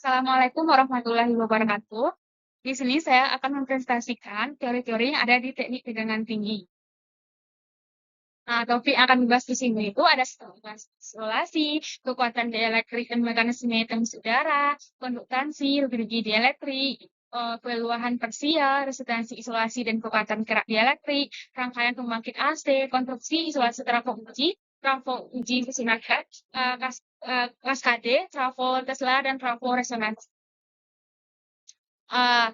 Assalamualaikum warahmatullahi wabarakatuh. Di sini saya akan mempresentasikan teori-teori yang ada di teknik tegangan tinggi. Nah, topik yang akan dibahas di sini itu ada isolasi, kekuatan dielektrik dan mekanisme tembus udara, konduktansi, rugi dielektrik, peluahan parsial, resistansi isolasi dan kekuatan gerak dielektrik, rangkaian pembangkit AC, konstruksi isolasi trafo uji fisika, kaskade, trafo Tesla, dan trafo resonansi. Uh,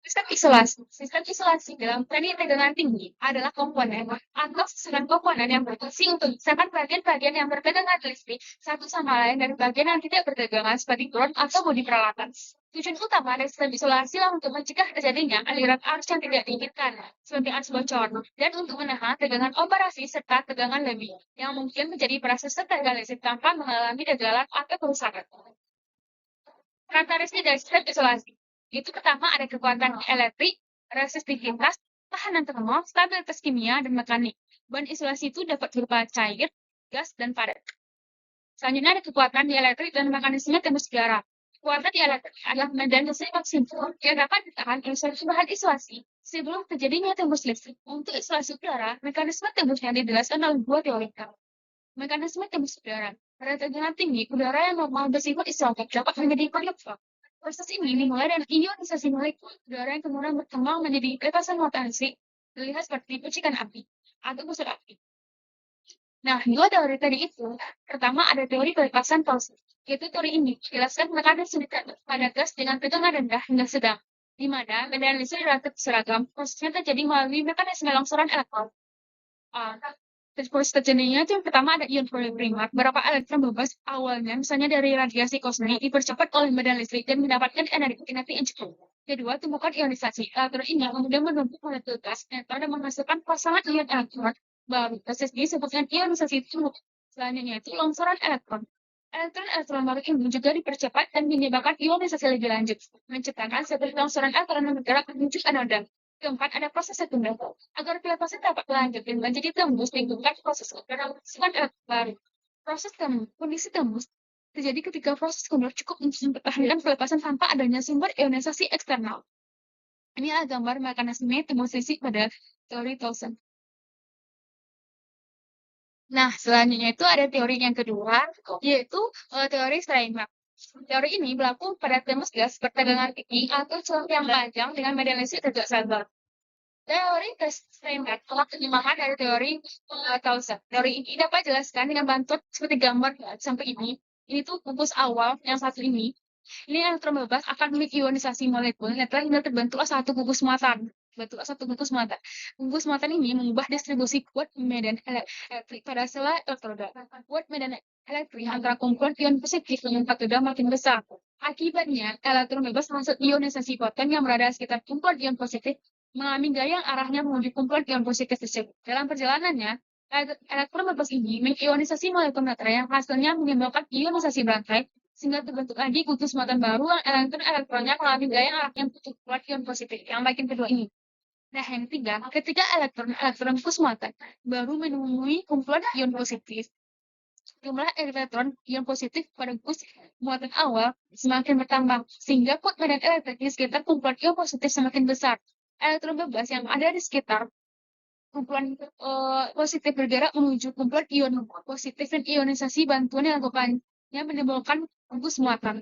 Sistem isolasi dalam teknik tegangan tinggi adalah komponen atau susunan komponen yang berfungsi untuk memisahkan bagian-bagian yang bertegangan listrik satu sama lain dari bagian yang tidak bertegangan seperti ground atau bodi peralatan. Tujuan utama dari sistem isolasi adalah untuk mencegah terjadinya aliran arus yang tidak diinginkan, seperti arus bocor, dan untuk menahan tegangan operasi serta tegangan lebih, yang mungkin menjadi proses tegangan listrik tanpa mengalami gagalan atau kerusakan. Karakteristik dari sistem isolasi. Itu pertama ada kekuatan elektrik, resistivitas, tahanan termal, stabilitas kimia, dan mekanik. Bahan isolasi itu dapat berupa cair, gas, dan padat. Selanjutnya ada kekuatan dielektrik dan mekanisme tembus udara. Kekuatan dielektrik adalah medan listrik maksimum yang dapat ditahan isolasi bahan isolasi sebelum terjadinya tembus listrik. Untuk isolasi udara, mekanisme tembusnya dijelaskan dalam dua teori. Mekanisme tembus udara. Pada tegangan tinggi, udara yang normal bersifat isotop dapat menjadi konduktör. Proses ini dimulai dari ionisasi molekul udara yang kemudian berkembang menjadi pelepasan muatan listrik, terlihat seperti percikan api atau busur api. Nah, dua teori tadi itu, pertama ada teori pelepasan pulsar, yaitu teori ini menjelaskan mekanisme pada gas dengan tegangan rendah hingga sedang, di mana medan listrik relatif seragam, prosesnya terjadi melalui mekanisme longsoran elektron. Proses terjadinya itu yang pertama ada ion primat. Beberapa elektron bebas awalnya misalnya dari radiasi kosmik dipercepat oleh medan listrik dan mendapatkan energi kinetik yang cukup. Kedua, tumbukan ionisasi. Elektron ini kemudian menumpuk molekul gas dan menghasilkan pasangan ion elektron baru. Proses ini disebut dengan ionisasi tumbuh. Selanjutnya itu longsoran elektron. Elektron-elektron baru ini juga dipercepat dan menyebabkan ionisasi lebih lanjut, menciptakan seperti longsoran elektron yang bergerak menuju anoda. Keempat, ada proses sekunder. Agar pelepasan dapat lanjut dan menjadi tembus lingkungan proses elektron baru. Kondisi tembus terjadi ketika proses sekunder cukup untuk mempertahankan pelepasan tanpa adanya sumber ionisasi eksternal. Ini adalah gambar mekanisme tembus listrik pada teori Thomson. Nah, selanjutnya itu ada teori yang kedua, yaitu teori Steinbach. Teori ini berlaku pada tembus gas bertegangan tinggi atau celah yang panjang dengan medan listrik tegak sabar. Teori Steinbach telah terjemahan dari teori Thomson. Teori ini dapat dijelaskan dengan bantuan seperti gambar sampai ini. Ini tuh bungkus awal yang satu ini. Ini elektron bebas akan ionisasi molekul hingga terbentuklah satu gugus muatan. Gugus muatan ini mengubah distribusi kuat medan elektrik pada sel elektroda. Kuat medan elektrik antara kumpulan ion positif dengan katoda makin besar. Akibatnya, elektron bebas masuk ionisasi proton yang berada sekitar kumpulan ion positif mengalami gaya yang arahnya menuju kumpulan ion positif tersebut. Dalam perjalanannya, elektron bebas ini mengionisasi molekul netra yang hasilnya menyebabkan ionisasi berantai sehingga terbentuk lagi gugus muatan baru yang elektronnya mengalami gaya yang arahnya menuju kumpulan ion positif. Yang bagian kedua ini. Nah, yang ketiga, ketika elektron gugus muatan baru menemui kumpulan ion positif, jumlah elektron ion positif pada gugus muatan awal semakin bertambah, sehingga kuat medan elektrik di sekitar kumpulan ion positif semakin besar. Elektron bebas yang ada di sekitar kumpulan positif bergerak menuju kumpulan ion positif dan ionisasi bantuan yang dilakukannya menimbulkan gugus muatan.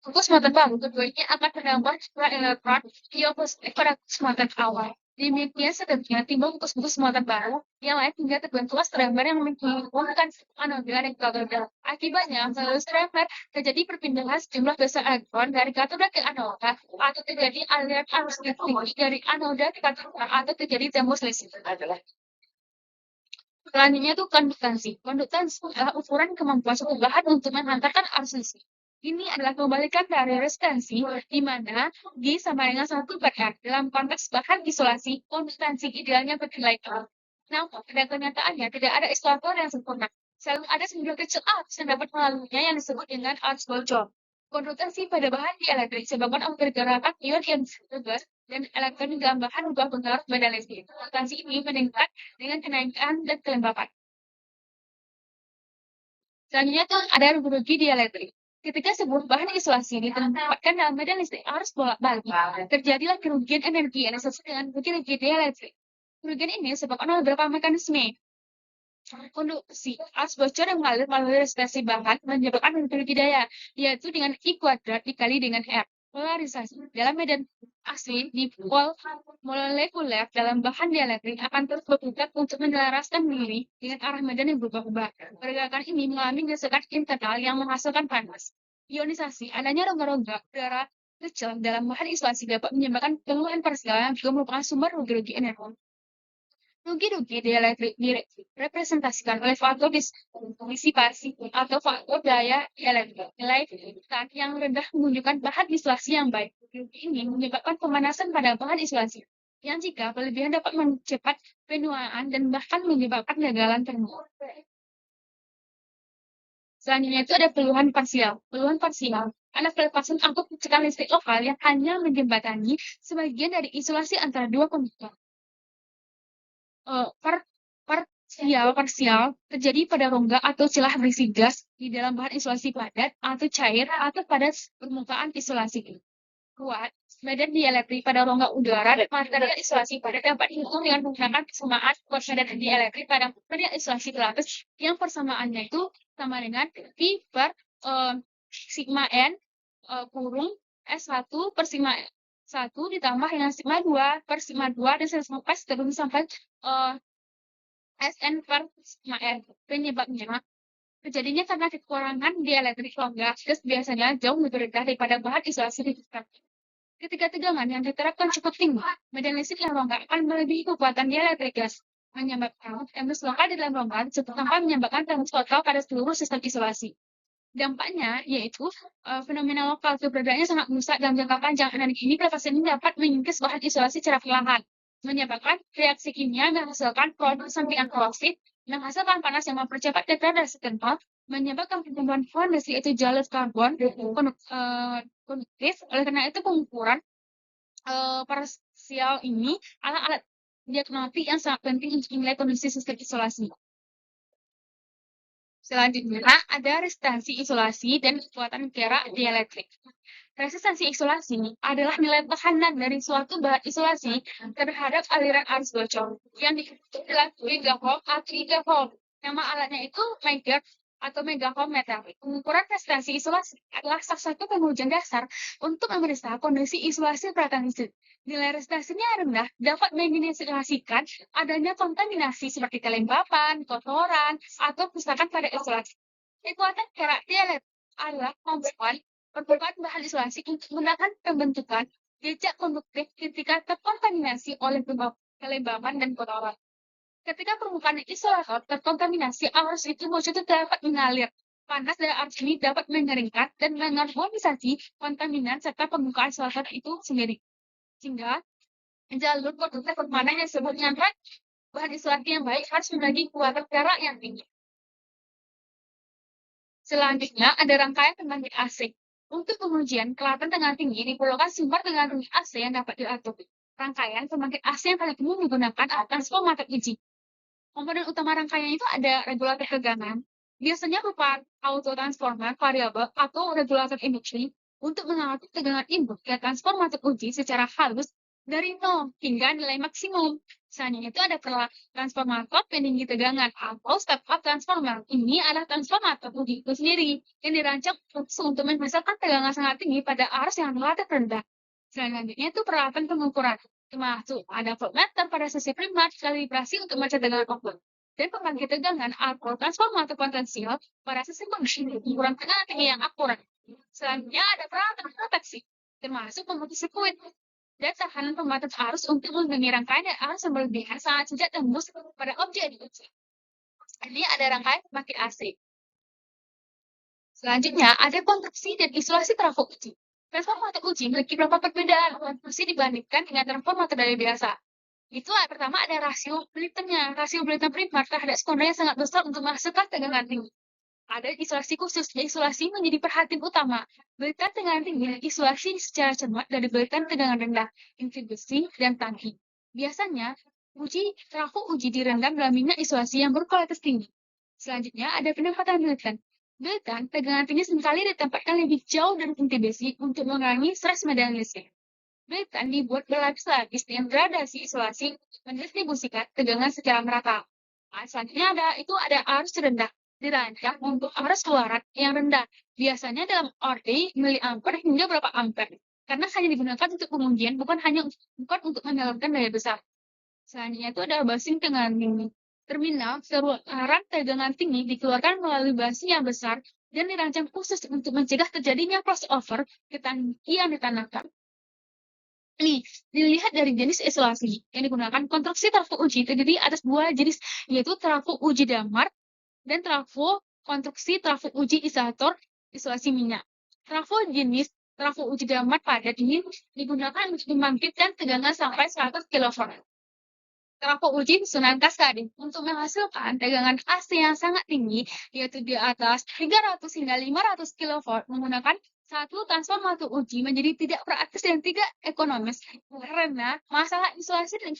Gugus muatan baru keduanya akan menambah jumlah elektron ion positif pada gugus muatan awal. Demikian seterusnya timbul gugus muatan baru yang lain hingga terbentuklah stremper yang menghubungkan anoda dan katoda. Akibatnya, melalui stremper terjadi perpindahan sejumlah besar elektron dari katoda ke anoda atau terjadi aliran arus listrik dari anoda ke katoda atau terjadi tembus listrik. Selanjutnya itu konduktansi. Konduktansi adalah ukuran kemampuan suatu bahan untuk menghantarkan arus listrik. Ini adalah kebalikan dari resistansi, di mana G sama dengan 1/R. Dalam konteks bahan isolasi, konduktansi idealnya bernilai nol. Namun, pada kenyataannya tidak ada isolator yang sempurna. Selalu ada sebagian kecil arus yang dapat melaluinya yang disebut dengan arus bocor. Konduktansi pada bahan dielektrik disebabkan oleh pergerakan ion bebas dan elektron di dalam bahan berubah pengaruh medan listrik. Konduktansi ini meningkat dengan kenaikan dan kelembapan. Selanjutnya tuh ada rugi dielektrik. Ketika sebuah bahan isolasi ditempatkan dalam medan listrik arus bolak-balik, terjadilah kerugian energi yang disebut dengan rugi dieletrik. Kerugian ini disebabkan oleh beberapa mekanisme. Konduksi arus bocor yang mengalir melalui resistasi bahan menyebabkan rugi daya, yaitu dengan I kuadrat dikali dengan R. Polarisasi dalam medan asli dipol molekuler dalam bahan dielektrik akan terus berputar untuk menyelaraskan diri dengan arah medan yang berubah-ubah. Pergerakan ini mengalami gesekan internal yang menghasilkan panas. Ionisasi, adanya rongga-rongga udara kecil dalam bahan isolasi dapat menyebabkan keluhan parsial yang juga merupakan sumber rugi-rugi energi. Rugi-rugi dieletrik direpresentasikan oleh faktor disipasi atau faktor daya dielektrik. Nilai tan yang rendah menunjukkan bahan isolasi yang baik. Rugi ini menyebabkan pemanasan pada bahan isolasi, yang jika berlebihan dapat mempercepat penuaan dan bahkan menyebabkan gagalan termol. Selanjutnya itu ada peluhan parsial. Peluhan parsial adalah pelepasan angkut tegangan listrik lokal yang hanya menjembatani sebagian dari isolasi antara dua konduktor. Parsial terjadi pada rongga atau celah berisi gas di dalam bahan isolasi padat atau cair atau pada permukaan isolasi. Kuat, medan dielektrik pada rongga udara dan material isolasi padat dapat dihitung dengan menggunakan persamaan kuat medan dielektrik pada material isolasi berlapis yang persamaannya itu sama dengan V per sigma N kurung S1 per sigma 1 ditambah dengan sigma 2 per sigma 2 dan sampai seterusnya sampai Sn per sigma N. Penyebabnya terjadinya karena kekurangan dielektrik rongga gas biasanya jauh lebih rendah daripada bahan isolasi ditetapkan. Ketika tegangan yang diterapkan cukup tinggi, medan listrik yang rongga akan melebihi kekuatan dielektrik gas, menyebabkan tembus lokal di dalam rongga tanpa menyebabkan tembus total pada seluruh sistem isolasi. Dampaknya yaitu fenomena lokal keberadaannya sangat merusak dalam jangka panjang. Energi ini pelepasan ini dapat mengikis bahan isolasi secara perlahan, menyebabkan reaksi kimia menghasilkan produk sampingan korosif, menghasilkan panas yang mempercepat degradasi kental, menyebabkan pertumbuhan fondasi yaitu jalur karbon konduktif. Oleh karena itu pengukuran parsial ini adalah alat diagnostik yang sangat penting untuk menilai kondisi sistem isolasi. Selanjutnya ada resistansi isolasi dan kekuatan gerak dielektrik. Resistansi isolasi adalah nilai tekanan dari suatu bahan isolasi terhadap aliran arus bocor yang dihitung dalam gigaohm atau gigaohm. Nama alatnya itu megaohmmeter. Pengukuran resistansi isolasi adalah salah satu pengujian dasar untuk memeriksa kondisi isolasi peralatan listrik. Nilai resistansinya rendah dapat mengindikasikan adanya kontaminasi seperti kelembapan, kotoran, atau kerusakan pada isolasi. Kekuatan gerak dielektrik adalah kemampuan permukaan bahan isolasi untuk menahan pembentukan jejak konduktif ketika terkontaminasi oleh kelembapan dan kotoran. Ketika permukaan isolator terkontaminasi, arus itu dapat mengalir. Panas dari arus ini dapat mengeringkan dan mengharmonisasi kontaminan serta permukaan isolator itu sendiri. Sehingga jalur konduktif permanen yang disebut dengan bahan isolasi yang baik harus memiliki kekuatan gerak yang tinggi. Selanjutnya ada rangkaian pembangkit AC. Untuk pengujian kelainan tegangan tinggi diperlukan sumber tegangan tinggi AC yang dapat diatur. Rangkaian pembangkit AC yang paling umum digunakan adalah transformator uji. Komponen utama rangkaian itu ada regulator tegangan, biasanya berupa autotransformer variabel atau regulator induksi untuk mengatur tegangan input ke transformator uji secara halus dari 0 hingga nilai maksimum. Selanjutnya itu ada transformator peninggi tegangan atau step-up transformer. Ini adalah transformator uji itu sendiri yang dirancang khusus untuk menghasilkan tegangan sangat tinggi pada arus yang relatif rendah. Selanjutnya itu peralatan pengukuran. Termasuk ada voltmeter pada sisi primer, kalibrasi untuk membaca tegangan output, dan pembangkit tegangan atau transformator potensial pada sisi pengukuran tegangan tinggi yang akurat. Selanjutnya ada peralatan proteksi, termasuk pemutus sirkuit dan tahanan pembatas arus untuk melindungi rangkaian dan arus yang berlebihan saat sejak tembus pada objek diuji. Ini ada rangkaian pembangkit AC. Selanjutnya ada konstruksi dan isolasi trafo uji. Transformator uji memiliki beberapa perbedaan konstruksi dibandingkan dengan transformator dari biasa. Itu pertama ada rasio Brayton-nya. Rasio Brayton primer terhadap sekunder yang sangat besar untuk menghasilkan tegangan tinggi. Ada isolasi khusus. Isolasi menjadi perhatian utama. Berikan tegangan tinggi dan isolasi secara cermat dari berikan tegangan rendah, intribusi, dan tangki. Biasanya, trafo uji direndam dalam minyak isolasi yang berkualitas tinggi. Selanjutnya ada penempatan Brayton. Bahkan, tegangan tinggi seringkali ditempatkan lebih jauh dari inti besi untuk mengurangi stres medan listrik. Bahkan dibuat berlapis-lapis dengan gradasi isolasi untuk mendistribusikan tegangan secara merata. Selanjutnya ada arus rendah, dirancang untuk arus keluaran yang rendah, biasanya dalam order miliampere hingga berapa ampere, karena hanya digunakan untuk pengujian, bukan untuk menyalurkan daya besar. Selanjutnya itu ada busing tegangan tinggi. Terminal saluran tegangan tinggi dikeluarkan melalui busing yang besar dan dirancang khusus untuk mencegah terjadinya crossover ke tangki yang ditanamkan. Nih, dilihat dari jenis isolasi yang digunakan, konstruksi trafo uji terdiri atas dua jenis, yaitu trafo uji damar dan konstruksi trafo uji isolator isolasi minyak. Trafo uji damar padat ini digunakan untuk membangkitkan tegangan sampai 100 kV. Trafo uji susunan kaskade untuk menghasilkan tegangan AC yang sangat tinggi, yaitu di atas 300 hingga 500 kV menggunakan satu transformator uji menjadi tidak praktis dan tidak ekonomis karena masalah isolasi dan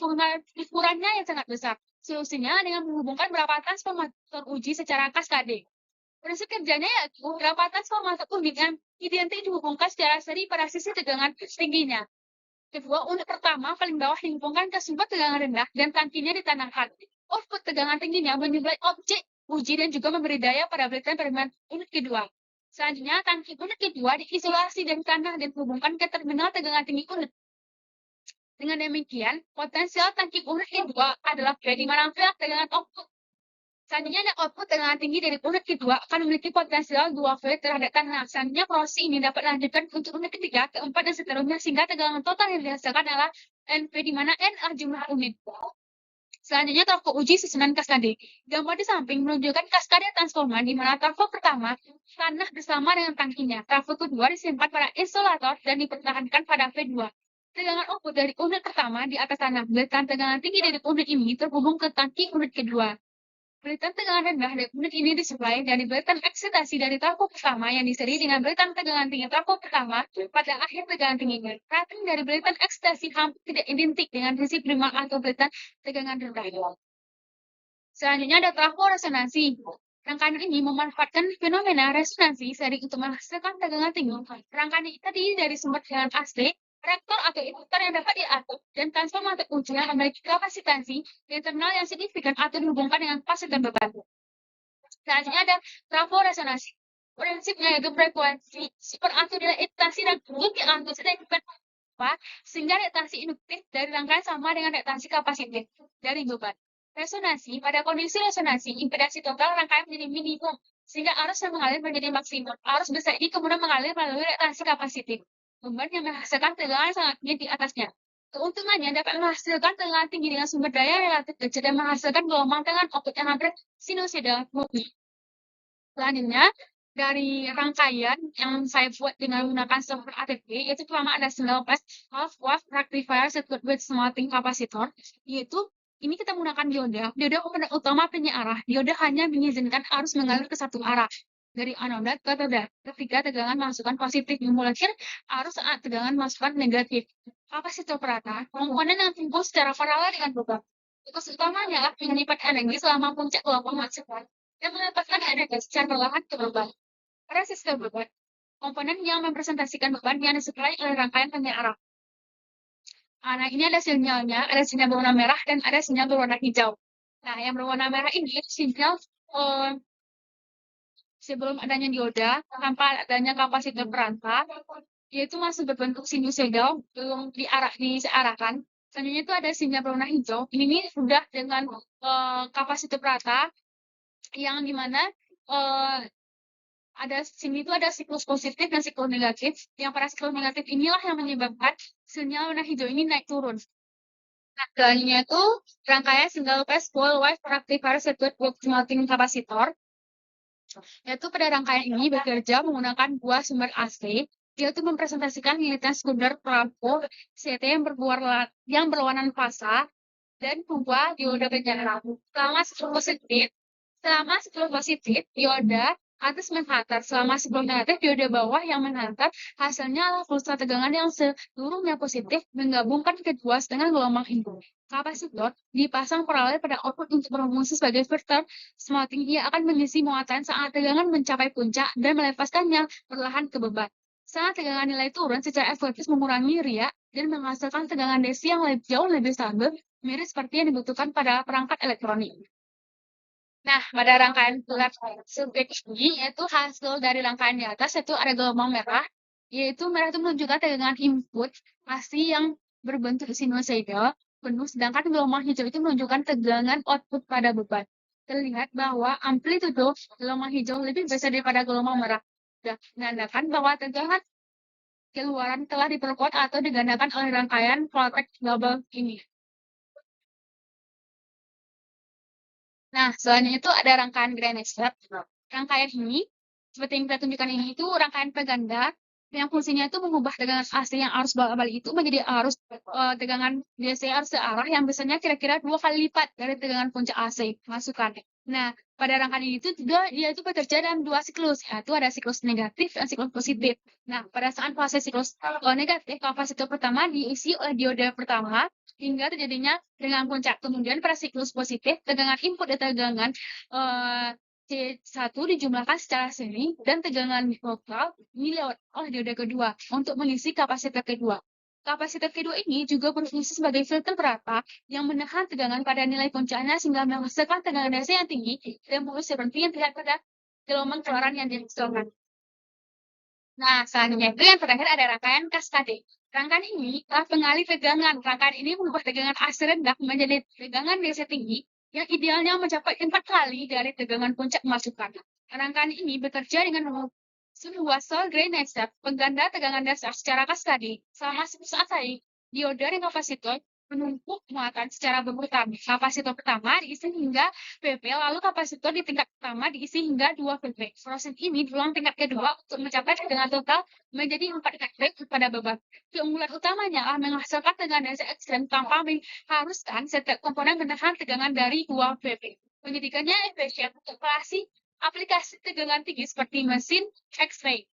ukurannya yang sangat besar. Solusinya dengan menghubungkan beberapa transformator uji secara kaskade. Prinsip kerjanya yaitu beberapa transformator uji yang identik dihubungkan secara seri pada sisi tegangan tingginya. Kedua, unit pertama paling bawah dihubungkan ke sumber tegangan rendah dan tangkinya ditanamkan. Output tegangan tingginya menyuplai objek uji dan juga memberi daya pada belitan perimanan unit kedua. Selanjutnya, tangki unit kedua diisolasi dari tanah dan dihubungkan ke terminal tegangan tinggi unit. Dengan demikian, potensial tangki unit kedua adalah di mana tegangan output. Selanjutnya ada output tegangan tinggi dari unit kedua akan memiliki potensial 2 V terhadap tanah. Selanjutnya proses ini dapat dilanjutkan untuk unit ketiga, keempat, dan seterusnya sehingga tegangan total yang dihasilkan adalah NV di mana N adalah jumlah unit. Selanjutnya trafo uji susunan kaskade. Gambar di samping menunjukkan kaskade transformer di mana trafo pertama tanah bersama dengan tangkinya. Trafo kedua disimpan pada isolator dan dipertahankan pada V2. Tegangan output dari unit pertama di atas tanah, dan tegangan tinggi dari unit ini terhubung ke tangki unit kedua. Belitan tegangan rendah dari unit ini disuplai dari belitan eksitasi dari trafo pertama yang diseri dengan belitan tegangan tinggi trafo pertama pada akhir tegangan tingginya. Rating dari belitan eksitasi hampir tidak identik dengan sisi primal atau belitan tegangan rendah. Selanjutnya ada trafo resonansi. Rangkaian ini memanfaatkan fenomena resonansi seri untuk menghasilkan tegangan tinggi. Rangkaian ini terdiri dari sumber tegangan AC, reaktor atau induktor yang dapat diatur, dan transformator uji yang memiliki kapasitansi internal yang signifikan atau dihubungkan dengan kapasitor beban. Selanjutnya ada trafo resonansi. Prinsipnya yaitu frekuensi superatur dengan reaktasi dan diatur sedemikian rupa sehingga reaktasi induktif dari rangkaian sama dengan reaktasi kapasitif dari beban. Resonansi, pada kondisi resonansi, impedasi total rangkaian menjadi minimum, sehingga arus yang mengalir menjadi maksimum. Arus besar ini kemudian mengalir melalui reaktasi kapasitif, beban yang menghasilkan tegangan sangat tinggi di atasnya. Keuntungannya dapat menghasilkan tegangan tinggi dengan sumber daya relatif kecil dan menghasilkan gelombang dengan output yang hampir sinusoidal. Selanjutnya, dari rangkaian yang saya buat dengan menggunakan software ATP, yaitu pertama ada single phase half wave rectifier circuit with smelting capacitor, yaitu ini kita menggunakan dioda. Dioda komponen utama penyearah. Dioda hanya mengizinkan arus mengalir ke satu arah dari anoda ke kathode ketika tegangan masukan positif memulihkan arus saat tegangan masukan negatif. Kapasitor perata, komponen yang tumbuh secara paralel dengan beban. Tugas utamanya adalah menyimpan energi selama puncak gelombang masukan dan mendapatkan energi secara perlahan ke beban. Pada sistem beban, komponen yang mempresentasikan beban yang disuplai oleh rangkaian penyearah. Nah, ini ada sinyalnya, ada sinyal berwarna merah dan ada sinyal berwarna hijau. Nah, yang berwarna merah ini sinyal sebelum adanya dioda, tanpa adanya kapasitor perantara, yaitu masih berbentuk sinusoidal, belum disearahkan. Selanjutnya itu ada sinyal berwarna hijau. Ini sudah dengan kapasitor perata, yang dimana sini itu ada siklus positif dan siklus negatif. Yang pada siklus negatif inilah yang menyebabkan sinyal warna hijau ini naik turun. Nah, selanjutnya itu rangkaian single phase full wave rectifier circuit with smelting capacitor. Yaitu pada rangkaian ini bekerja menggunakan dua sumber AC, yaitu mempresentasikan lilitan sekunder trafo CT yang berwarna fasa dan dua dioda penyearah. Selama siklus positif, dioda atas menhantar. Selama sebelum negatif, dioda bawah yang menhantar hasilnya adalah pulsa tegangan yang seluruhnya positif menggabungkan kedua dengan gelombang input. Kapasitor dipasang paralel pada output untuk berfungsi sebagai filter. Semakin ia akan mengisi muatan saat tegangan mencapai puncak dan melepaskannya perlahan ke beban. Saat tegangan nilai turun secara efektif mengurangi riak dan menghasilkan tegangan DC yang jauh lebih stabil, mirip seperti yang dibutuhkan pada perangkat elektronik. Nah, pada rangkaian pilar sirkuit ini, yaitu hasil dari rangkaian di atas, yaitu ada gelombang merah, yaitu merah itu menunjukkan tegangan input pasti yang berbentuk sinusoida penuh, sedangkan gelombang hijau itu menunjukkan tegangan output pada beban. Terlihat bahwa amplitudo gelombang hijau lebih besar daripada gelombang merah. Dan menandakan bahwa tegangan keluaran telah diperkuat atau digandakan oleh rangkaian voltage double ini. Nah, selanjutnya itu ada rangkaian Grand Step. Rangkaian ini, seperti yang kita tunjukkan ini, itu rangkaian peganda yang fungsinya itu mengubah tegangan AC yang arus balik itu menjadi arus tegangan DC arus searah yang biasanya kira-kira 2 kali lipat dari tegangan puncak AC masukan. Nah, pada rangkaian ini itu juga dia itu bekerja dalam 2 siklus, yaitu ada siklus negatif dan siklus positif. Nah, pada saat fase siklus negatif, kapasitor pertama diisi oleh dioda pertama hingga terjadinya dengan puncak. Kemudian pada siklus positif, tegangan input dan tegangan C1 dijumlahkan secara seri dan tegangan lokal dilewat oleh dioda kedua untuk mengisi kapasitor kedua. Kapasitor kedua ini juga berfungsi sebagai filter perata yang menahan tegangan pada nilai puncaknya sehingga menghasilkan tegangan DC yang tinggi dan mulus seperti yang terlihat pada gelombang keluaran yang dihasilkan. Nah, selanjutnya itu yang terakhir ada rangkaian kaskade. Rangkaian ini adalah pengalih tegangan. Rangkaian ini mengubah tegangan AC rendah menjadi tegangan DC tinggi yang idealnya mencapai 4 kali dari tegangan puncak masukan. Rangkaian ini bekerja dengan sebuah cell drainage step pengganda tegangan dasar secara kaskade selama saat tadi. Dioda dan kapasitor menumpuk muatan secara berurutan. Kapasitor pertama diisi hingga PP, lalu kapasitor di tingkat pertama diisi hingga 2 PP. Proses ini berulang tingkat kedua untuk mencapai tegangan total menjadi 4 PP pada beban. Keunggulan utamanya adalah menghasilkan tegangan DC ekstrem tanpa mengharuskan setiap komponen menahan tegangan dari 2 PP. Menjadikannya efisien untuk aplikasi tegangan tinggi seperti mesin X-ray.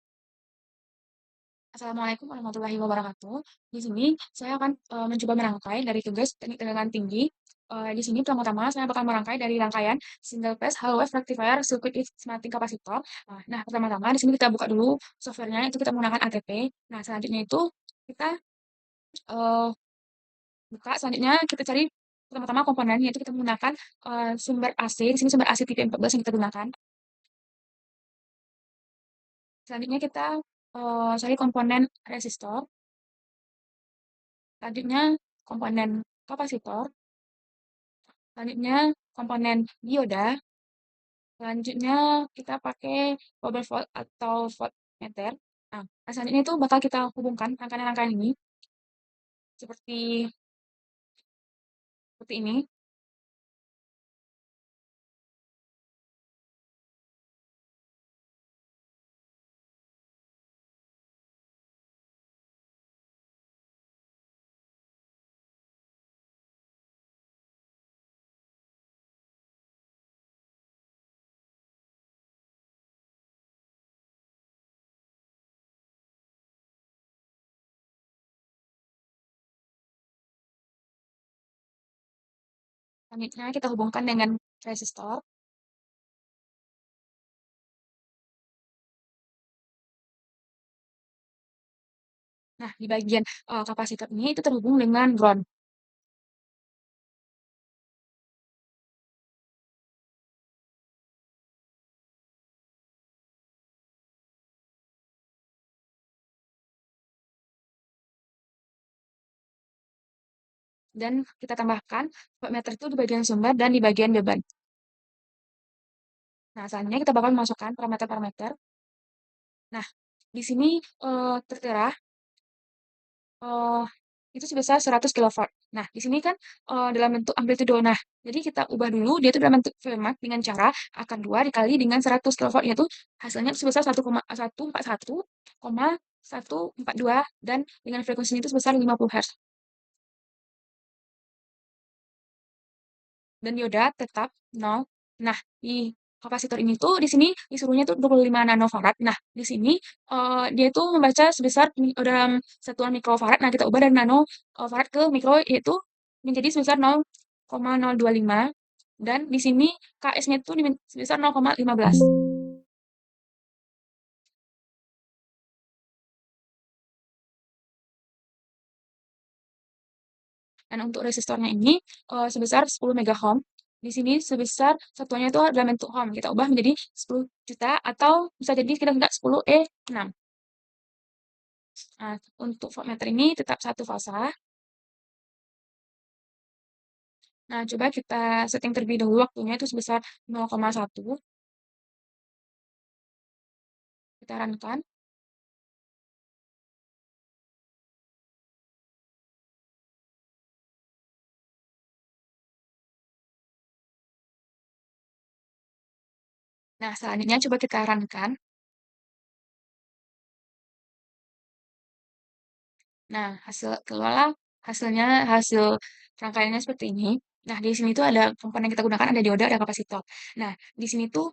Assalamualaikum warahmatullahi wabarakatuh. Di sini saya akan mencoba merangkai dari tugas teknik tegangan tinggi. Di sini pertama-tama saya bakal merangkai dari rangkaian single phase Hall wave rectifier circuit with smelting capacitor. Nah, pertama-tama di sini kita buka dulu softwarenya, itu kita menggunakan ATP. Nah, selanjutnya itu kita uh, buka, selanjutnya kita cari pertama-tama komponennya, yaitu kita menggunakan sumber AC. Di sini sumber AC tipe 14 yang kita gunakan. Selanjutnya kita cari komponen resistor. Selanjutnya komponen kapasitor. Selanjutnya komponen dioda. Selanjutnya kita pakai bubble volt atau voltmeter. Nah, selanjutnya itu bakal kita hubungkan rangkaian-rangkaian ini seperti ini. Selanjutnya kita hubungkan dengan resistor. Nah, di bagian kapasitor ini itu terhubung dengan ground. Dan kita tambahkan voltmeter itu di bagian sumber dan di bagian beban. Nah, selanjutnya kita bakal memasukkan parameter-parameter. Nah, di sini tertera itu sebesar 100 kilowatt. Nah, di sini kan dalam bentuk amplitudo. Nah, jadi kita ubah dulu dia itu dalam bentuk Fermat dengan cara akar 2 dikali dengan 100 kilowatt, yaitu hasilnya sebesar 1,142 dan dengan frekuensinya itu sebesar 50 Hz. Dan dioda tetap 0. Nah, di kapasitor ini tuh di sini disuruhnya tuh 25 nanofarad. Nah, di sini dia itu membaca sebesar dalam satuan mikrofarad. Nah, kita ubah dari nanofarad ke mikro yaitu menjadi sebesar 0,025 dan di sini KS-nya itu sebesar 0,15. Dan untuk resistornya ini sebesar 10 megaohm. Di sini sebesar satuannya itu dalam bentuk ohm. Kita ubah menjadi 10 juta atau bisa jadi kira-kira 10E6. Nah, untuk voltmeter ini tetap satu fasa. Nah, coba kita setting terlebih dahulu waktunya itu sebesar 0,1. Kita runkan. Nah, selanjutnya coba kita runkan. Nah, keluarlah hasil rangkaiannya seperti ini. Nah, di sini tuh ada komponen yang kita gunakan, ada dioda, ada kapasitor. Nah, di sini tuh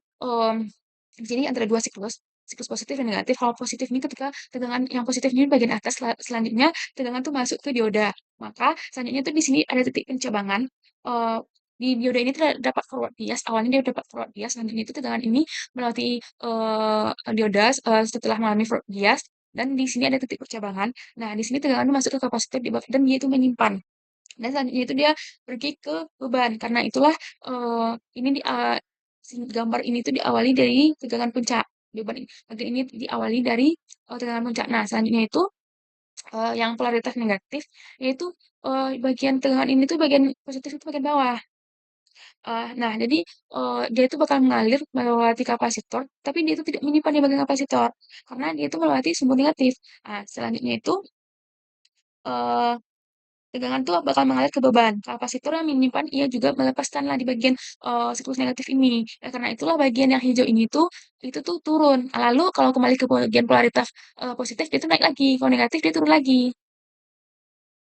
jadi antara dua siklus positif dan negatif. Kalau positif ini ketika tegangan yang positif ini bagian atas, selanjutnya tegangan tuh masuk ke dioda. Maka selanjutnya tuh di sini ada titik pencabangan. eh, di dioda ini terdapat forward bias. Awalnya dia dapat forward bias, selanjutnya itu tegangan ini melewati dioda setelah mengalami forward bias. Dan di sini ada titik percabangan. Nah, di sini tegangan masuk ke kapasitor di bawah dan dia itu menyimpan. Dan selanjutnya itu dia pergi ke beban. Karena itulah ini gambar ini tuh diawali dari tegangan puncak. Beban ini, bagian ini diawali dari tegangan puncak. Nah, selanjutnya itu yang polaritas negatif yaitu bagian tegangan ini tuh bagian positif itu bagian bawah. Nah, jadi dia itu bakal mengalir melewati kapasitor, tapi dia itu tidak menyimpan di bagian kapasitor karena dia itu melewati sumbu negatif. Nah, selanjutnya itu eh, tegangan tuh bakal mengalir ke beban. Kapasitor yang menyimpan ia juga melepaskanlah di bagian siklus negatif ini. Nah, karena itulah bagian yang hijau ini tuh itu tuh turun. Lalu kalau kembali ke bagian polaritas positif dia tuh naik lagi. Kalau negatif dia turun lagi.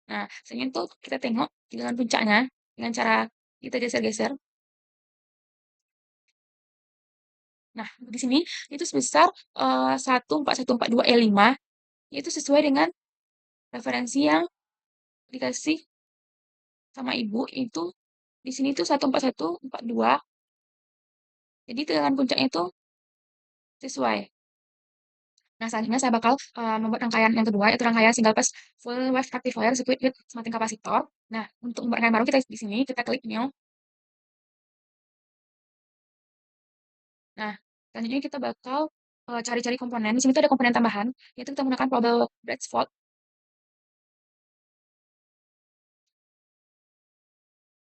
Nah, selanjutnya tuh kita tengok tegangan puncaknya dengan cara kita geser-geser. Nah, di sini itu sebesar 14142E5 itu sesuai dengan referensi yang dikasih sama ibu itu di sini tuh 14142. Jadi tegangan puncaknya itu sesuai. Nah, selanjutnya saya bakal membuat rangkaian yang kedua, yaitu rangkaian single pass full wave rectifier circuit with smelting capacitor. Nah, untuk membuat rangkaian baru kita di sini kita klik new. Nah, selanjutnya kita bakal cari-cari komponen. Di sini tuh ada komponen tambahan, yaitu kita menggunakan probable Bradford.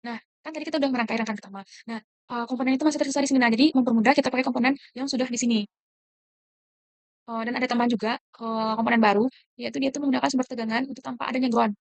Nah, kan tadi kita udah merangkai rangkaian pertama. Nah, komponen itu masih tersisa di sini. Nah, jadi mempermudah kita pakai komponen yang sudah di sini. Dan ada tambahan juga komponen baru, yaitu dia itu menggunakan sumber tegangan untuk tanpa adanya ground.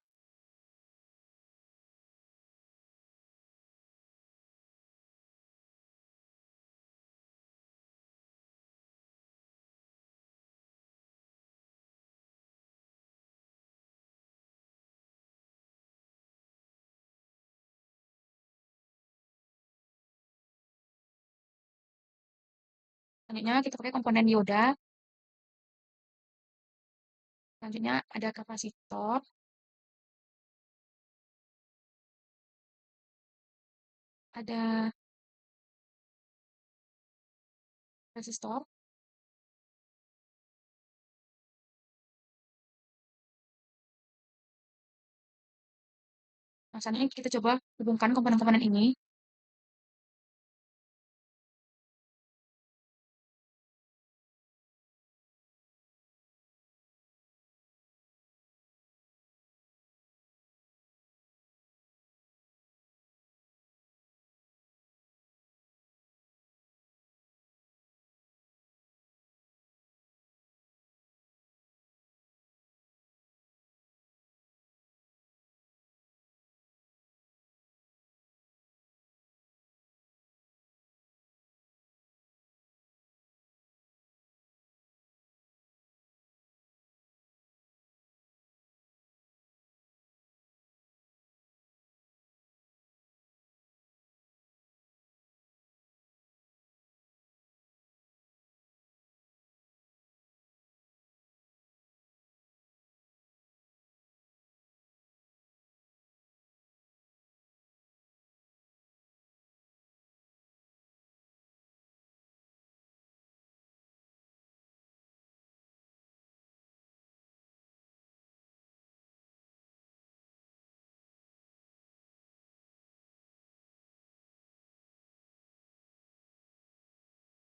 Selanjutnya kita pakai komponen dioda. Selanjutnya ada kapasitor, ada resistor. Nah, selanjutnya kita coba hubungkan komponen-komponen ini.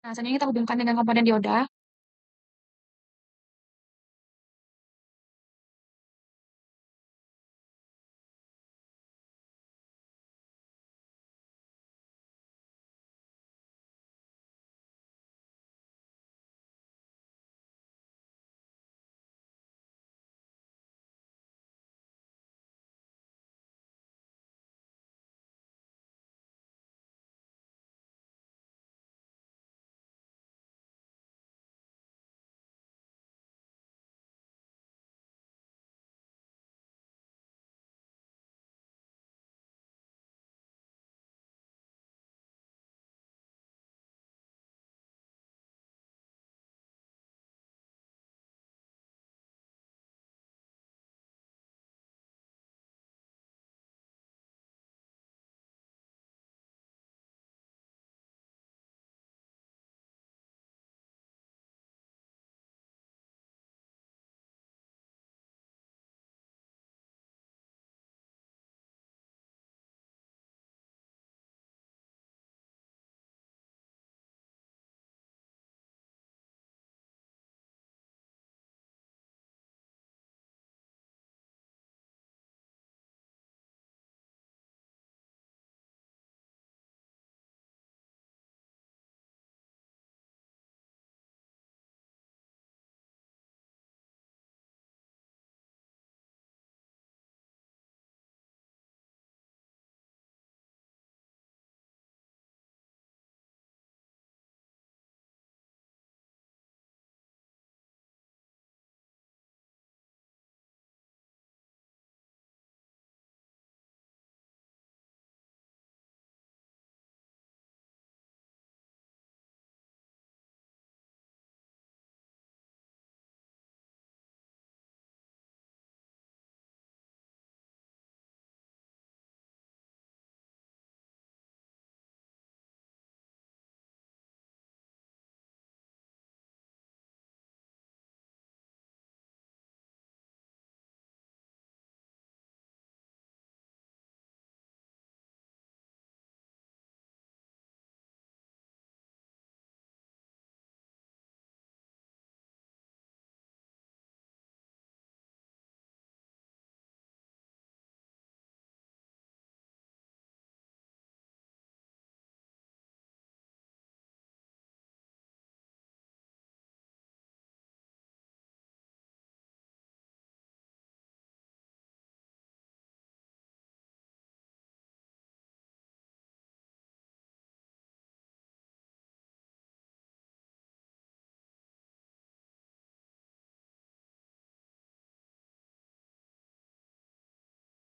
Nah, selanjutnya kita hubungkan dengan komponen dioda.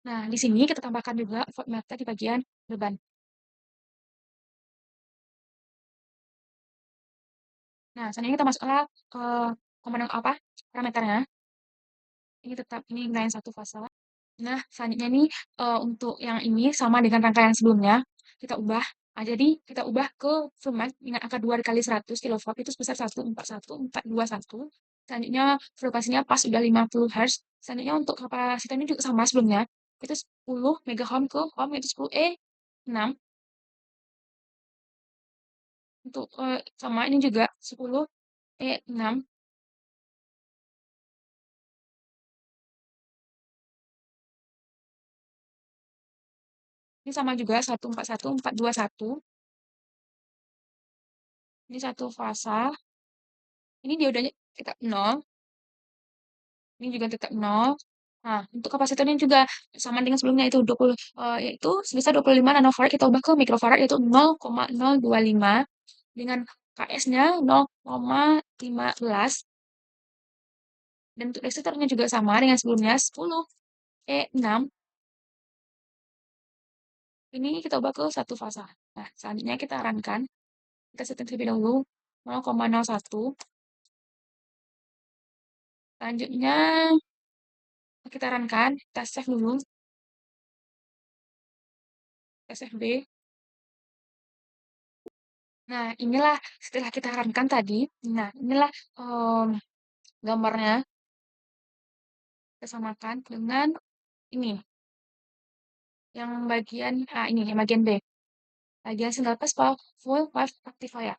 Nah, di sini kita tambahkan juga voltmeter di bagian beban. Nah, selanjutnya kita masuklah ke komponen apa? Parameternya. Ini tetap ini gunain satu fase. Nah, selanjutnya nih untuk yang ini sama dengan rangkaian sebelumnya, kita ubah. Nah, jadi kita ubah ke format dengan angka 2 dikali 100 kilowatt itu sebesar 141,421. Selanjutnya frekuensinya pas udah 50 Hz. Selanjutnya untuk kapasitornya juga sama sebelumnya. Itu 10 mega ohm ke ohm itu 10E6. Untuk sama ini juga 10E6. Ini sama juga 141421. Ini satu fasa. Ini diodanya tetap 0. Ini juga tetap 0. Nah, untuk kapasitornya juga sama dengan sebelumnya itu 20 yaitu sebesar 25 nanofarad kita ubah ke mikrofarad yaitu 0,025 dengan KS-nya 0,15 dan untuk resistornya juga sama dengan sebelumnya 10E6. Ini kita ubah ke satu fasa. Nah, selanjutnya kita runkan. Kita setting terlebih dahulu 0,01. Selanjutnya kita runkan, kita save dulu, kita save B. Nah, inilah setelah kita runkan tadi. Nah, inilah gambarnya. Kita samakan dengan ini. Yang bagian A ini, yang bagian B. Bagian single pass full wave rectifier.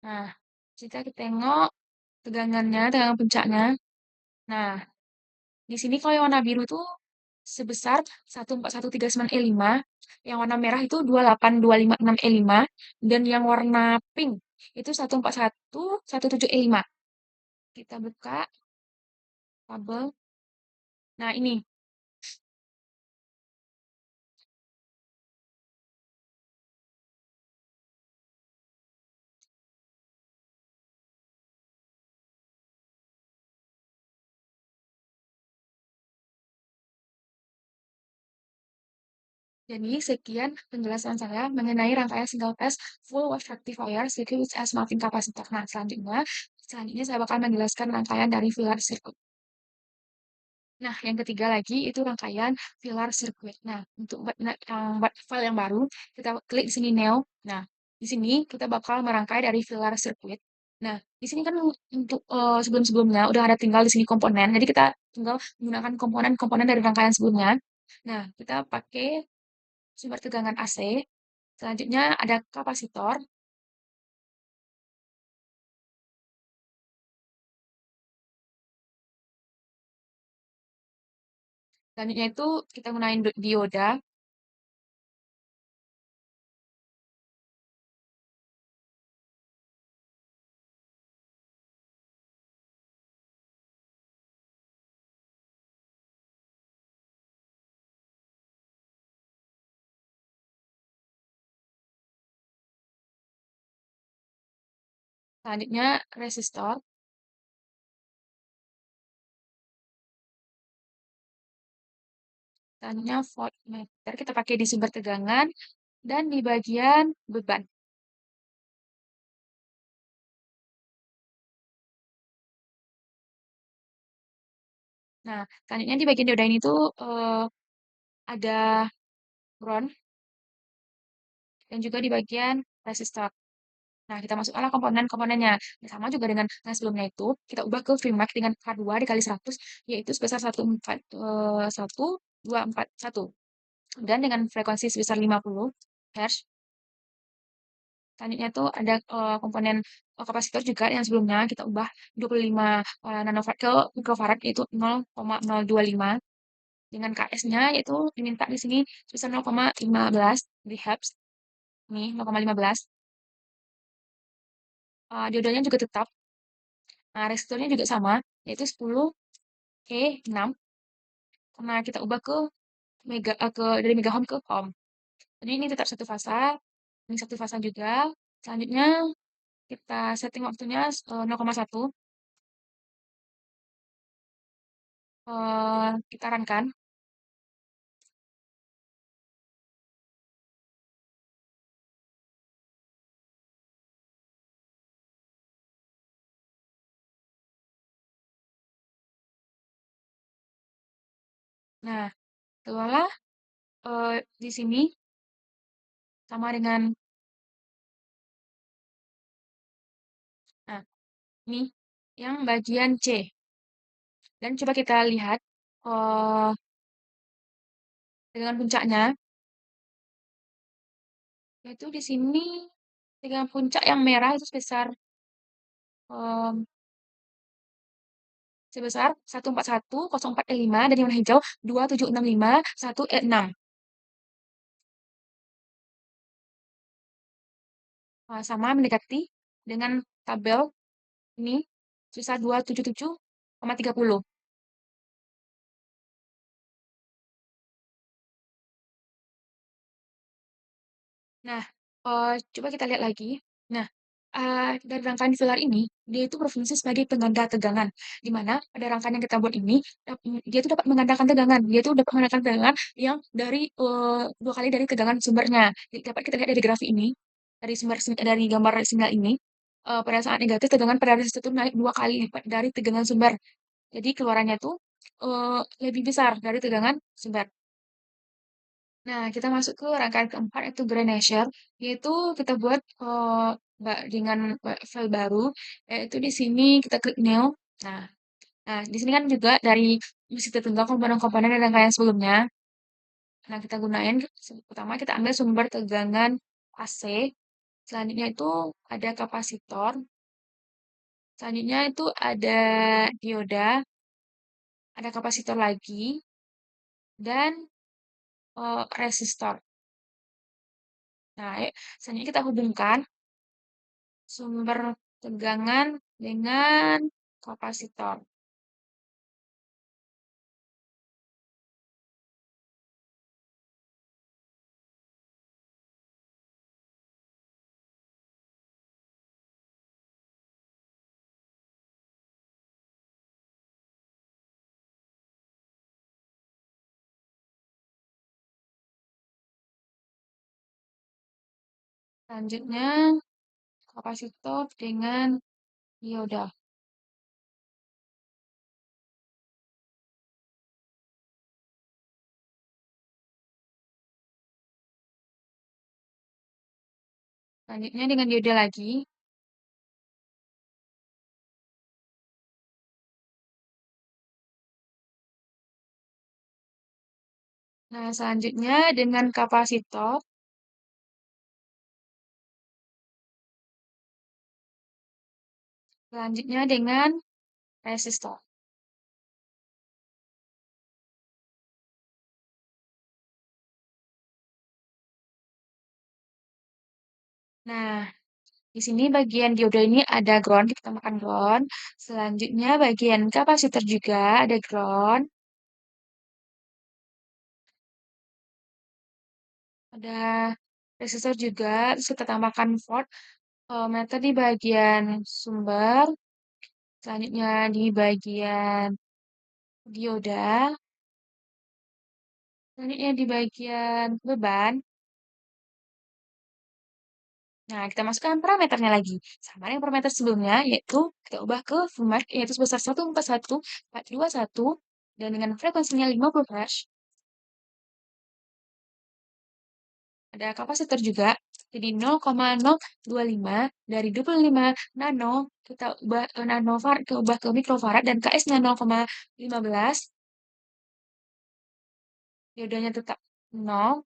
Nah, kita tengok tegangannya, tegangan puncaknya. Nah, di sini kalau yang warna biru itu sebesar 14139 E5, yang warna merah itu 28256 E5, dan yang warna pink itu 14117 E5. Kita buka tabel. Nah, ini. Jadi, sekian penjelasan saya mengenai rangkaian single phase full wave rectifier circuit with as Martin capacitor. Nah, selanjutnya saya bakal menjelaskan rangkaian dari filler circuit. Nah, yang ketiga lagi itu rangkaian filler circuit. Nah, untuk buat file yang baru, kita klik di sini new. Nah, di sini kita bakal merangkai dari filler circuit. Nah, di sini kan untuk sebelum-sebelumnya udah ada tinggal di sini komponen. Jadi kita tinggal menggunakan komponen-komponen dari rangkaian sebelumnya. Nah, kita pakai sumber tegangan AC. Selanjutnya ada kapasitor. Selanjutnya itu kita gunain dioda. Selanjutnya resistor. Selanjutnya voltmeter. Kita pakai di sumber tegangan dan di bagian beban. Nah, selanjutnya di bagian dioda ini tuh ada ground dan juga di bagian resistor. Nah, kita masukkanlah komponen-komponennya. Nah, sama juga dengan yang sebelumnya itu, kita ubah ke Freemax dengan K2 dikali 100, yaitu sebesar 14241. Dan dengan frekuensi sebesar 50 Hz. Selanjutnya itu ada komponen kapasitor juga yang sebelumnya kita ubah 25 nanofarad ke mikrofarad, yaitu 0,025. Dengan KS-nya yaitu diminta di sini sebesar 0,15 di Hz. Nih, 0,15. Diodanya juga tetap. Nah, resistornya juga sama, yaitu 10 E6. Karena kita ubah ke dari mega ohm ke ohm. Jadi ini tetap satu fasa, ini satu fasa juga. Selanjutnya kita setting waktunya 0,1. Kita runkan. Nah, keluarlah di sini sama dengan, nah, ini yang bagian C. Dan coba kita lihat eh dengan puncaknya, yaitu di sini dengan puncak yang merah itu em, sebesar 14104 E5 dan yang warna hijau 27651 E6. Sama mendekati dengan tabel ini sebesar 277,30. Nah, coba kita lihat lagi. Nah, dari rangkaian filler ini, dia itu berfungsi sebagai pengganda tegangan, di mana pada rangkaian yang kita buat ini, dia itu dapat menggandakan tegangan. Dia itu dapat menggandakan tegangan yang dari dua kali dari tegangan sumbernya. Jadi, dapat kita lihat dari grafik ini, dari gambar sinyal ini, pada saat negatif tegangan pada resistor itu naik dua kali lipat dari tegangan sumber. Jadi keluarannya tuh lebih besar dari tegangan sumber. Nah, kita masuk ke rangkaian keempat yaitu Grenasher, yaitu kita buat dengan file baru, yaitu di sini kita klik new. Nah, di sini kan juga dari mesti tertinggal komponen-komponen dari rangkaian sebelumnya. Nah, kita gunain pertama kita ambil sumber tegangan AC. Selanjutnya itu ada kapasitor. Selanjutnya itu ada dioda, ada kapasitor lagi, dan resistor. Nah, selanjutnya kita hubungkan sumber tegangan dengan kapasitor. Selanjutnya kapasitor dengan dioda. Selanjutnya dengan dioda lagi. Nah, selanjutnya dengan kapasitor. Selanjutnya dengan resistor. Nah, di sini bagian dioda ini ada ground, kita tambahkan ground. Selanjutnya bagian kapasitor juga ada ground. Ada resistor juga, terus kita tambahkan meter di bagian sumber. Selanjutnya di bagian dioda. Selanjutnya di bagian beban. Nah, kita masukkan parameternya lagi. Sama dengan parameter sebelumnya, yaitu kita ubah ke format, yaitu sebesar 141,421, dan dengan frekuensinya 50 Hz. Ada kapasitor juga, jadi 0,025 dari 25 nano, kita ubah nanofarad, kita ubah ke mikrofarad, dan KS-nya 0,15, diodanya tetap 0,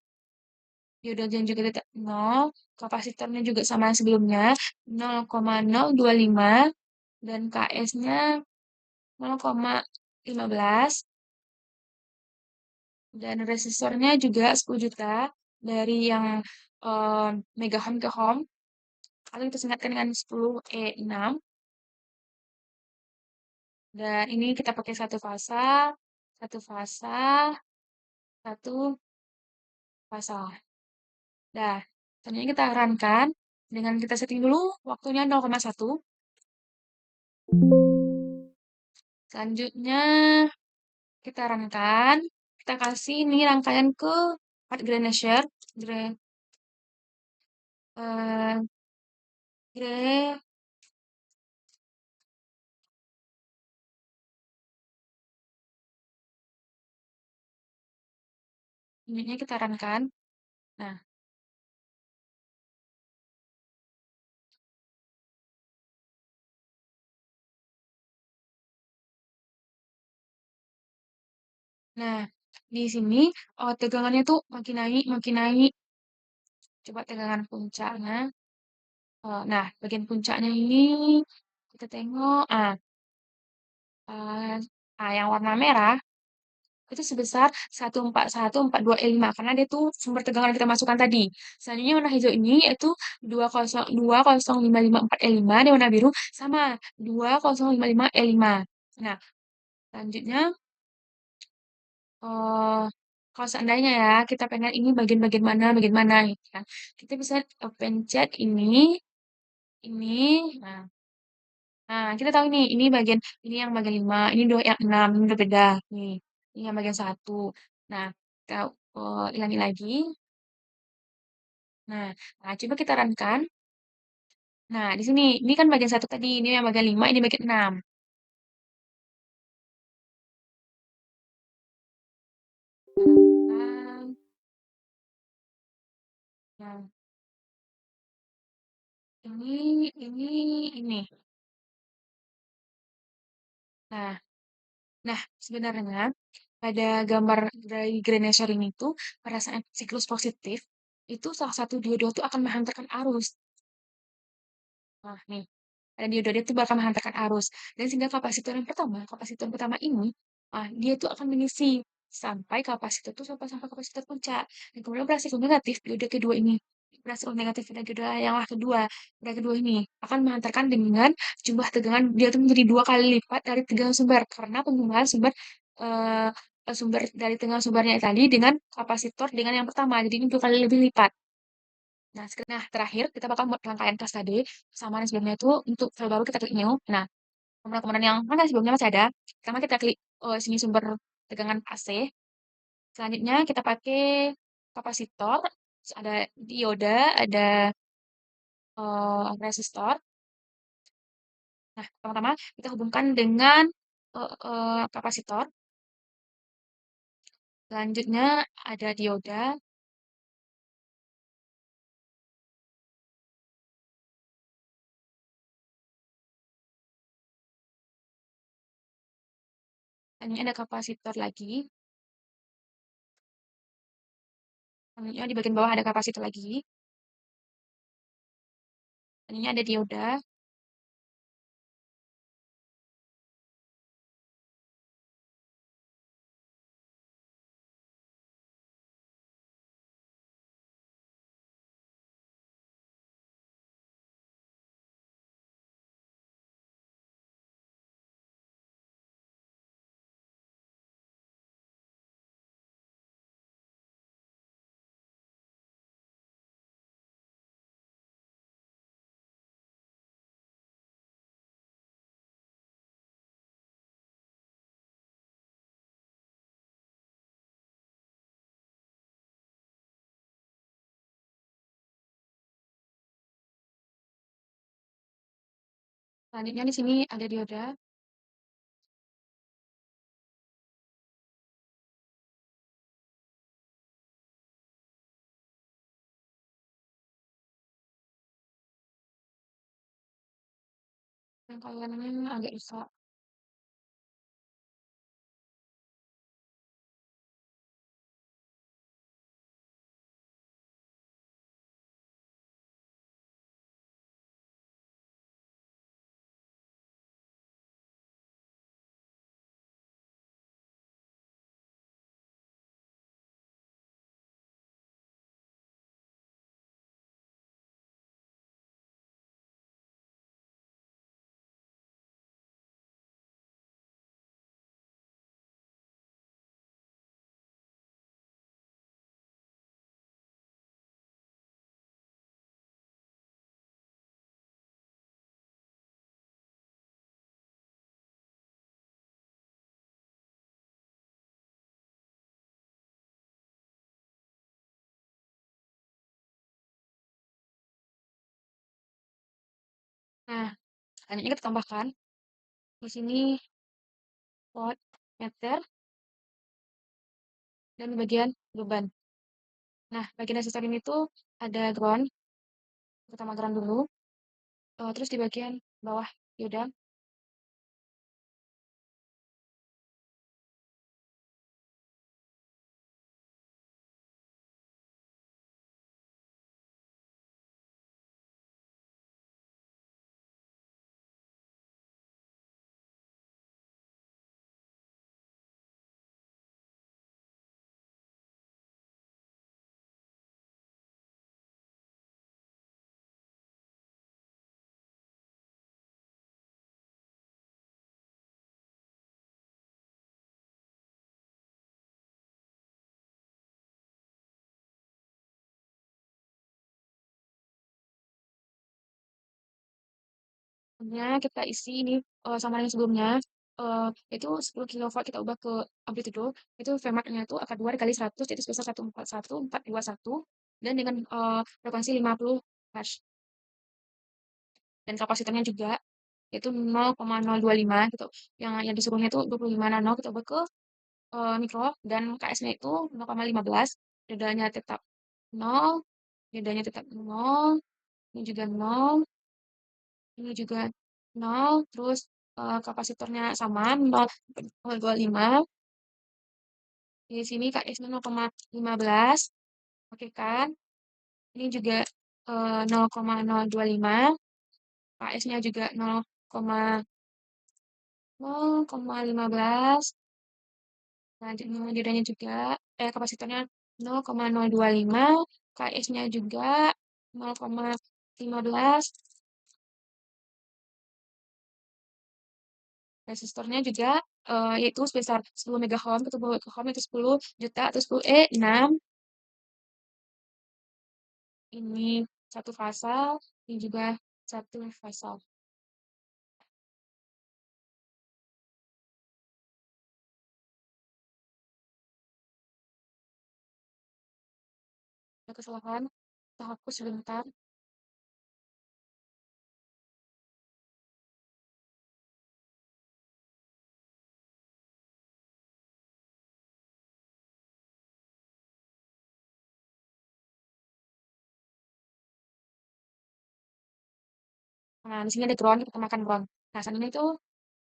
diodanya juga tetap 0, kapasitornya juga sama yang sebelumnya, 0,025, dan KS-nya 0,15, dan resistornya juga 10 juta dari yang mega ohm ke ohm, atau kita singkatkan dengan 10E6. Dan ini kita pakai satu fasa, satu fasa, satu fasa. Nah, selanjutnya kita runkan dengan kita setting dulu waktunya 0,1. Selanjutnya kita runkan, kita kasih ini rangkaian ke part Grenacher, eh, gre, selanjutnya kita runkan. Nah, nah di sini tegangannya tuh makin naik, makin naik. Coba tegangan puncaknya. Nah, bagian puncaknya ini kita tengok. Eh, yang warna merah itu sebesar 141,425 karena dia tuh sumber tegangan yang kita masukkan tadi. Selanjutnya warna hijau ini yaitu 20555/E5, dan warna biru sama 2055E5. Nah, selanjutnya eh kalau seandainya ya kita pengen ini bagian mana gitu kan. Kita bisa pencet ini. Nah, kita tahu ini bagian ini yang bagian 5, ini dua yang 6, ini udah beda nih. Ini yang bagian 1. Nah, kita ulangi lagi. Nah, coba kita runkan. Nah, di sini ini kan bagian 1 tadi, ini yang bagian 5, ini bagian 6. Nah, nah, ini. Nah, sebenarnya pada gambar dari Greener ini tuh pada saat siklus positif itu salah satu dioda itu akan menghantarkan arus. Nah, nih, ada dioda itu bakal menghantarkan arus. Dan sehingga kapasitor yang pertama ini, dia itu akan mengisi sampai kapasitor itu sampai kapasitor puncak. Dan kemudian bereaksi negatif dioda kedua ini. Bereaksi negatif dioda yang kedua. Dioda kedua ini akan menghantarkan dengan jumlah tegangan dia itu menjadi 2 kali lipat dari tegangan sumber karena penggunaan eh, sumber dari tegangan sumbernya tadi dengan kapasitor dengan yang pertama. Jadi ini 2 kali lebih lipat. Nah, terakhir kita bakal buat rangkaian kelas tadi sama yang sebelumnya itu untuk file baru kita klik new. Nah, komponen-komponen yang mana sebelumnya masih ada. Pertama kita klik sini sumber tegangan AC. Selanjutnya kita pakai kapasitor, terus ada dioda, ada resistor. Nah, pertama-tama kita hubungkan dengan kapasitor. Selanjutnya ada dioda. Selanjutnya ada kapasitor lagi. Selanjutnya di bagian bawah ada kapasitor lagi. Selanjutnya ada dioda. Selanjutnya di sini ada dioda. Rangkaiannya agak rusak. Nah, selanjutnya kita tambahkan di sini volt meter dan bagian beban. Nah, bagian resistor ini tuh ada ground, pertama ground dulu, terus di bagian bawah dioda. Kemudian kita isi ini sama yang sebelumnya, itu 10 kilowatt kita ubah ke amplitudo, itu Vmax-nya itu akar 2 dikali 100, jadi sebesar 141,421, dan dengan frekuensi 50 Hz. Dan kapasitornya juga yaitu 0,025 gitu. Yang disuruhnya itu 25 nano kita ubah ke mikro dan KS-nya itu 0,15. Bedanya tetap 0, bedanya tetap 0, ini juga 0, ini juga 0, terus kapasitornya sama 0,25. Di sini KS-nya 0,15. Oke kan? Ini juga 0,025. KS-nya juga 0,15. Selanjutnya diodanya juga, kapasitornya 0,025, KS-nya juga 0,15, resistornya juga yaitu sebesar 10 megaohm, atau 10 megaohm itu 10 juta atau 10 6. Ini satu pasal, ini juga satu pasal. Ada kesalahan, kita hapus sebentar. Nah, di sini ada ground, kita makan ground. Nah, saat ini tuh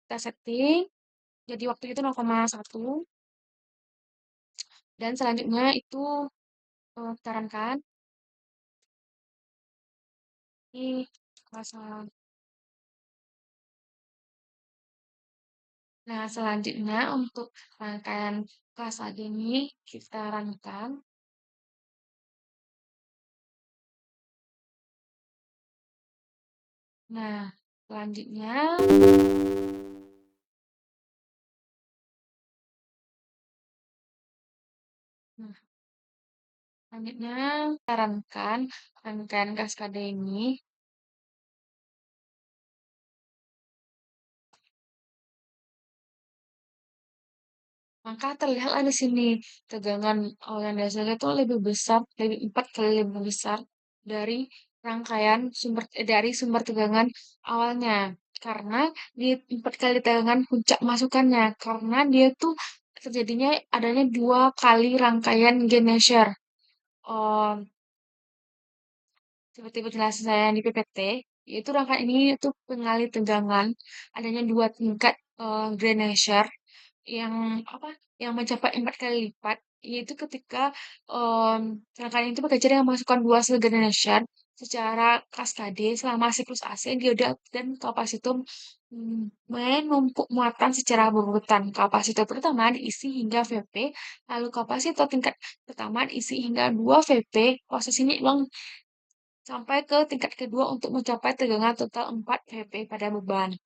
kita setting, jadi waktu itu 0,1, dan selanjutnya itu kita runkan. Ini pasang. Nah, selanjutnya untuk rangkaian kelas AD ini kita runkan. Nah, selanjutnya nah, selanjutnya kita runkan rangkaian kaskade ini. Maka terlihatlah di sini tegangan yang dasarnya itu lebih besar, lebih 4 kali lebih besar dari dari sumber tegangan awalnya. Karena di 4 kali tegangan puncak masukannya, karena dia tuh terjadinya adanya 2 kali rangkaian Ganesher. Oh, seperti penjelasan saya di PPT, yaitu rangkaian ini itu pengalih tegangan, adanya 2 tingkat Ganesher yang apa yang mencapai 4 kali lipat, yaitu ketika rangkaian itu bekerja dengan memasukkan 2 sel secara kaskade selama siklus AC, dioda dan kapasitor menumpuk muatan secara berurutan. Kapasitor pertama diisi hingga VP, lalu kapasitor tingkat pertama diisi hingga 2 VP. Proses ini ulang sampai ke tingkat kedua untuk mencapai tegangan total 4 VP pada beban.